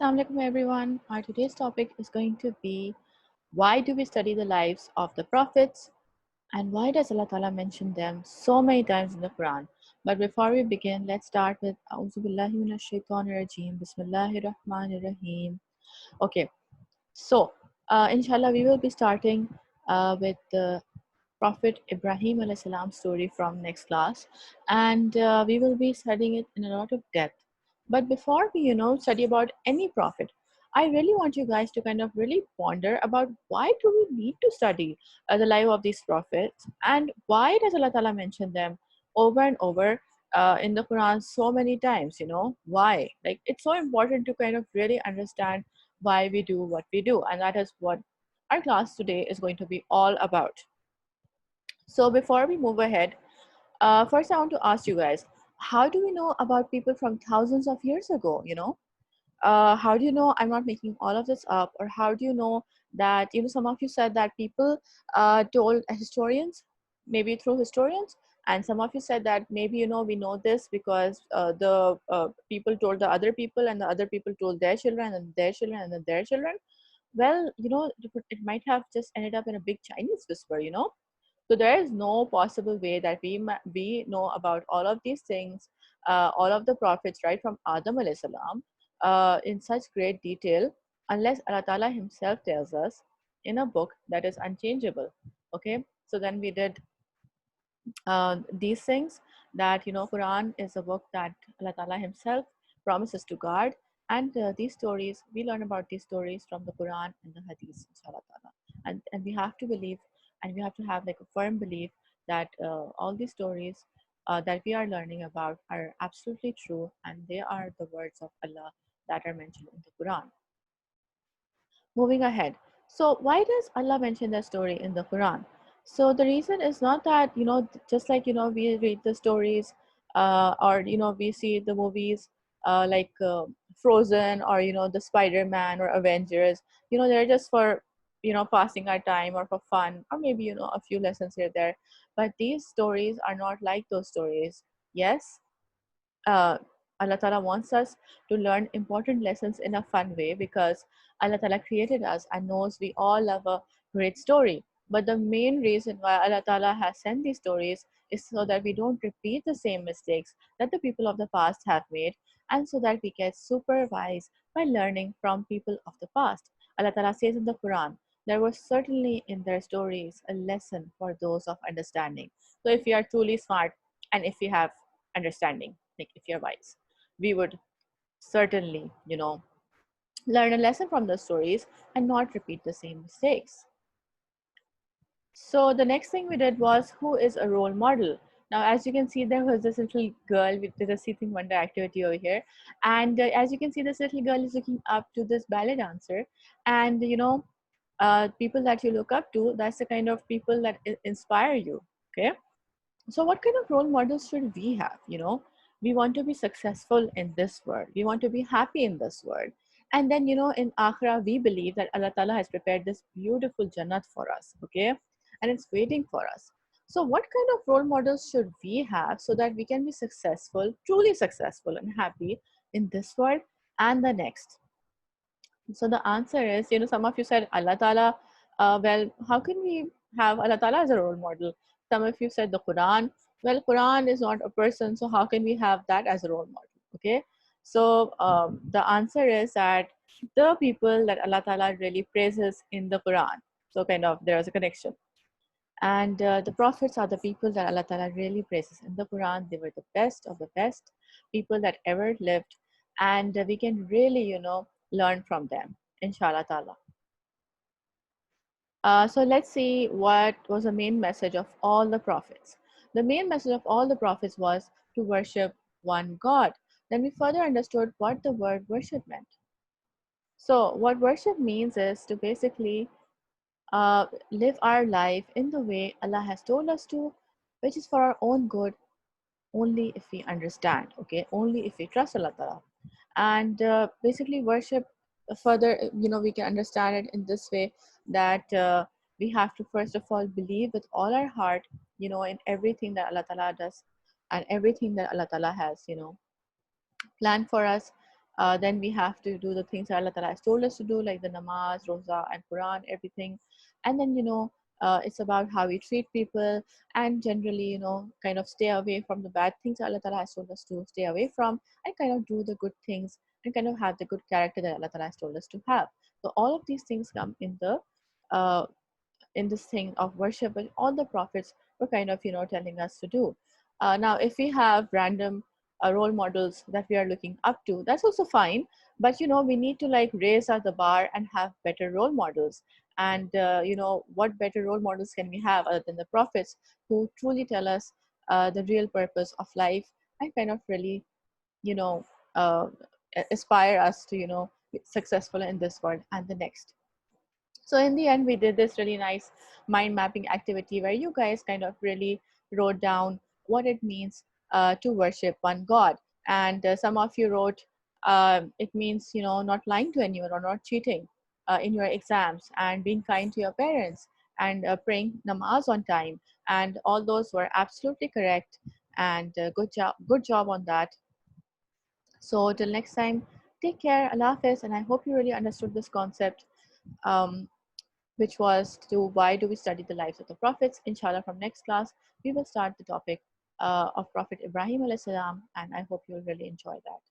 Assalamu alaikum everyone. Our today's topic is going to be why do we study the lives of the prophets and why does Allah Ta'ala mention them so many times in the Quran? But before we begin, let's start with A'udhu Billahi Minash Shaitanir Rajeem. Bismillahir Rahmanir Rahim. Okay, so inshallah we will be starting with the Prophet Ibrahim alayhi salam story from next class, and we will be studying it in a lot of depth. But before we, study about any prophet, I really want you guys to kind of really ponder about why do we need to study the life of these prophets, and why does Allah Ta'ala mention them over and over in the Quran so many times? Why? Like it's so important to kind of really understand why we do what we do, and that is what our class today is going to be all about. So before we move ahead, first I want to ask you guys, how do we know about people from thousands of years ago? How do you know I'm not making all of this up, or how do you know that some of you said that people told historians, maybe through historians, and some of you said that maybe we know this because the people told the other people, and the other people told their children and their children and then their children. Well, it might have just ended up in a big Chinese whisper. So there is no possible way that we know about all of these things, all of the prophets, right from Adam alayhi salam, in such great detail, unless Allah Ta'ala Himself tells us in a book that is unchangeable. Okay, so then we did these things, that Quran is a book that Allah Ta'ala Himself promises to guard, and these stories, we learn about these stories from the Quran and the Hadith, inshallah Ta'ala. And we have to believe, and we have to have like a firm belief that all these stories that we are learning about are absolutely true, and they are the words of Allah that are mentioned in the Quran. Moving ahead. So why does Allah mention the story in the Quran? So the reason is not that, just like, we read the stories or, we see the movies like Frozen, or, the Spider-Man or Avengers, they're just for, passing our time or for fun, or maybe, a few lessons here, there. But these stories are not like those stories. Yes, uh, Allah Ta'ala wants us to learn important lessons in a fun way, because Allah Ta'ala created us and knows we all love a great story. But the main reason why Allah Ta'ala has sent these stories is so that we don't repeat the same mistakes that the people of the past have made, and so that we get supervised by learning from people of the past. Allah Ta'ala says in the Quran, there was certainly in their stories a lesson for those of understanding. So if we are truly smart, and if we have understanding, like if you're wise, we would certainly learn a lesson from the stories and not repeat the same mistakes. So the next thing we did was, who is a role model? Now, as you can see, there was this little girl with the seating wonder activity over here, and as you can see, this little girl is looking up to this ballet dancer, and people that you look up to, that's the kind of people that inspire you. Okay, so what kind of role models should we have? We want to be successful in this world, we want to be happy in this world, and then in akhirah we believe that Allah Ta'ala has prepared this beautiful jannat for us. Okay, and it's waiting for us. So what kind of role models should we have so that we can be successful, truly successful and happy in this world and the next? So the answer is, some of you said Allah Ta'ala. Well, how can we have Allah Ta'ala as a role model? Some of you said the Quran. Well, Quran is not a person, so how can we have that as a role model? Okay, so the answer is that the people that Allah Ta'ala really praises in the Quran. So kind of there is a connection. And the prophets are the people that Allah Ta'ala really praises in the Quran. They were the best of the best people that ever lived. And we can really, learn from them, inshallah ta'ala. So let's see what was the main message of all the prophets. The main message of all the prophets was to worship one God. Then we further understood what the word worship meant. So what worship means is to basically live our life in the way Allah has told us to, which is for our own good, only if we understand, okay, only if we trust Allah Ta'ala. And basically worship further, we can understand it in this way, that we have to first of all believe with all our heart, in everything that Allah Ta'ala does, and everything that Allah Ta'ala has, planned for us. Then we have to do the things that Allah Ta'ala has told us to do, like the namaz, roza, and Quran, everything. And then, it's about how we treat people, and generally, kind of stay away from the bad things Allah Ta'ala has told us to stay away from, and kind of do the good things, and kind of have the good character that Allah Ta'ala has told us to have. So all of these things come uh, in this thing of worship, and all the prophets were kind of telling us to do. Now if we have random role models that we are looking up to, that's also fine, but we need to like raise up the bar and have better role models. And what better role models can we have other than the prophets, who truly tell us the real purpose of life, and kind of really you know uh, aspire us to be successful in this world and the next. So in the end, we did this really nice mind mapping activity where you guys kind of really wrote down what it means to worship one God. And some of you wrote it means not lying to anyone or not cheating in your exams, and being kind to your parents, and praying namaz on time. And all those were absolutely correct. And good job on that. So till next time, take care, Allah Hafiz, and I hope you really understood this concept. Um, which was to why do we study the lives of the prophets. Inshallah, from next class, we will start the topic of Prophet Ibrahim alayhi salam, and I hope you'll really enjoy that.